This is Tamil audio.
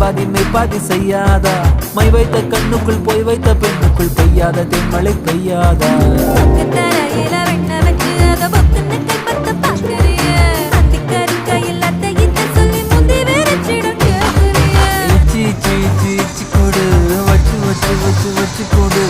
பாதி மெய் பாதி செய்யாதா மை வைத்த கண்ணுக்குள் போய் வைத்த பெண்ணுக்குள் பெய்யாத தென்மழை பெய்யாதா கொடு வச்சு வச்சு வச்சு வச்சு கொடு